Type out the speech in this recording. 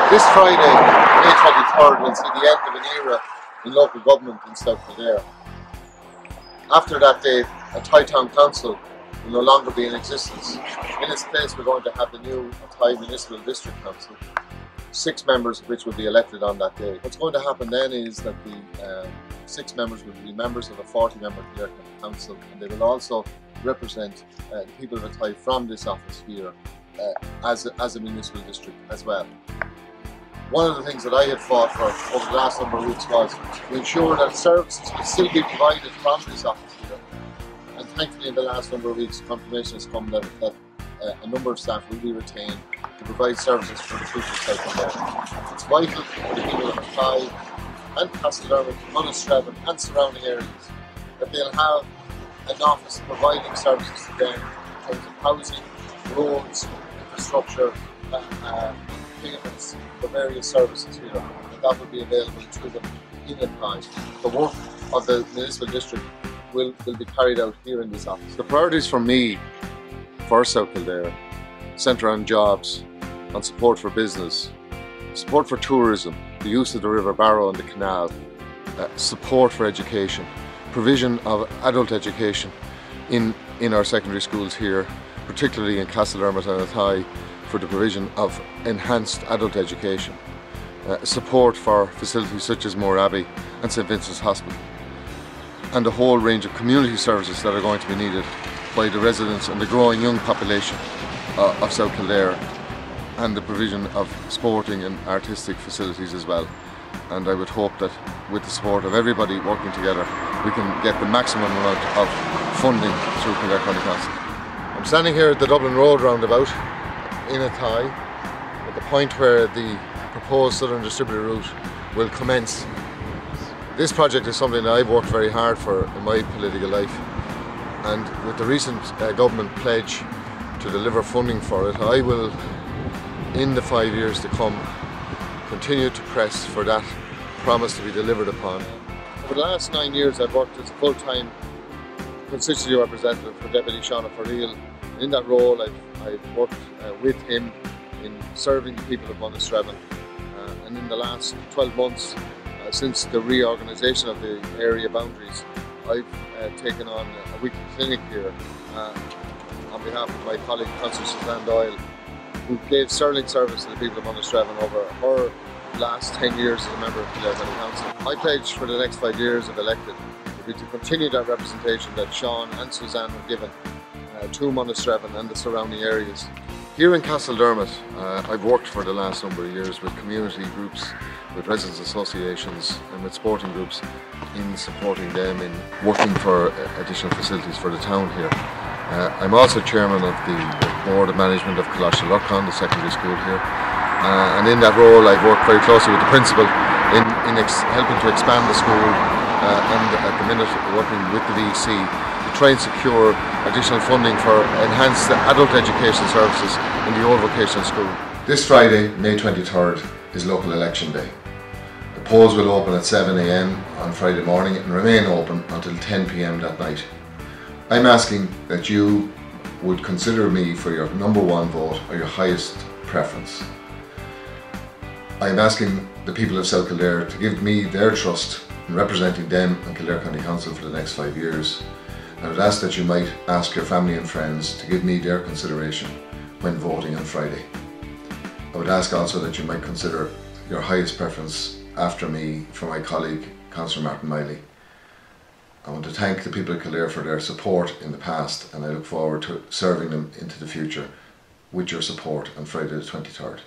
This Friday, May 23rd, will see the end of an era in local government in South Kildare. After that date, a Athy Town Council will no longer be in existence. In its place, we're going to have the new Athy Municipal District Council, 6 members of which will be elected on that day. What's going to happen then is that the 6 members will be members of a 40-member Kildare County Council, and they will also represent the people of Athy from this office here as a municipal district as well. One of the things that I had fought for over the last number of weeks was to ensure that services will still be provided from this office here. And thankfully in the last number of weeks confirmation has come that a number of staff will be retained to provide services for the people of South Kildare. It's vital for the people of Athy and Castledermot, Monasterevin and surrounding areas that they'll have an office providing services to them in terms of housing, roads, infrastructure, payments for various services here, and that will be available to them in Athy. The work of the municipal district will be carried out here in this office. The priorities for me, for South Kildare, centre on jobs, on support for business, support for tourism, the use of the River Barrow and the canal, support for education, provision of adult education in our secondary schools here, particularly in Castledermot and Athy, for the provision of enhanced adult education, support for facilities such as Moore Abbey and St Vincent's Hospital, and a whole range of community services that are going to be needed by the residents and the growing young population of South Kildare, and the provision of sporting and artistic facilities as well. And I would hope that with the support of everybody working together, we can get the maximum amount of funding through Kildare County Council. I'm standing here at the Dublin Road roundabout in Athy, at the point where the proposed Southern Distributor route will commence. This project is something that I've worked very hard for in my political life, and with the recent government pledge to deliver funding for it, I will, in the 5 years to come, continue to press for that promise to be delivered upon. Over the last 9 years I've worked as a full-time constituency representative for Deputy Sean Farrell. In that role I've worked with him in serving the people of Monasterevin, and in the last 12 months since the reorganisation of the area boundaries, I've taken on a weekly clinic here on behalf of my colleague Councillor Suzanne Doyle, who gave sterling service to the people of Monasterevin over her last 10 years as a member of Kildare County Council. My pledge for the next 5 years if elected will be to continue that representation that Sean and Suzanne have given to Monasterevin and the surrounding areas. Here in Castledermot, I've worked for the last number of years with community groups, with residents associations and with sporting groups in supporting them in working for additional facilities for the town here. I'm also chairman of the Board of Management of Colossia Lockon, the secondary school here, and in that role I've worked very closely with the principal in helping to expand the school and at the minute working with the VEC to try and secure additional funding for enhanced adult education services in the old vocational school. This Friday, May 23rd, is local election day. The polls will open at 7 AM on Friday morning and remain open until 10 PM that night. I'm asking that you would consider me for your #1 vote or your highest preference. I'm asking the people of South Kildare to give me their trust in representing them and Kildare County Council for the next 5 years. I would ask that you might ask your family and friends to give me their consideration when voting on Friday. I would ask also that you might consider your highest preference after me for my colleague, Councillor Martin Miley. I want to thank the people of Kildare for their support in the past, and I look forward to serving them into the future with your support on Friday the 23rd.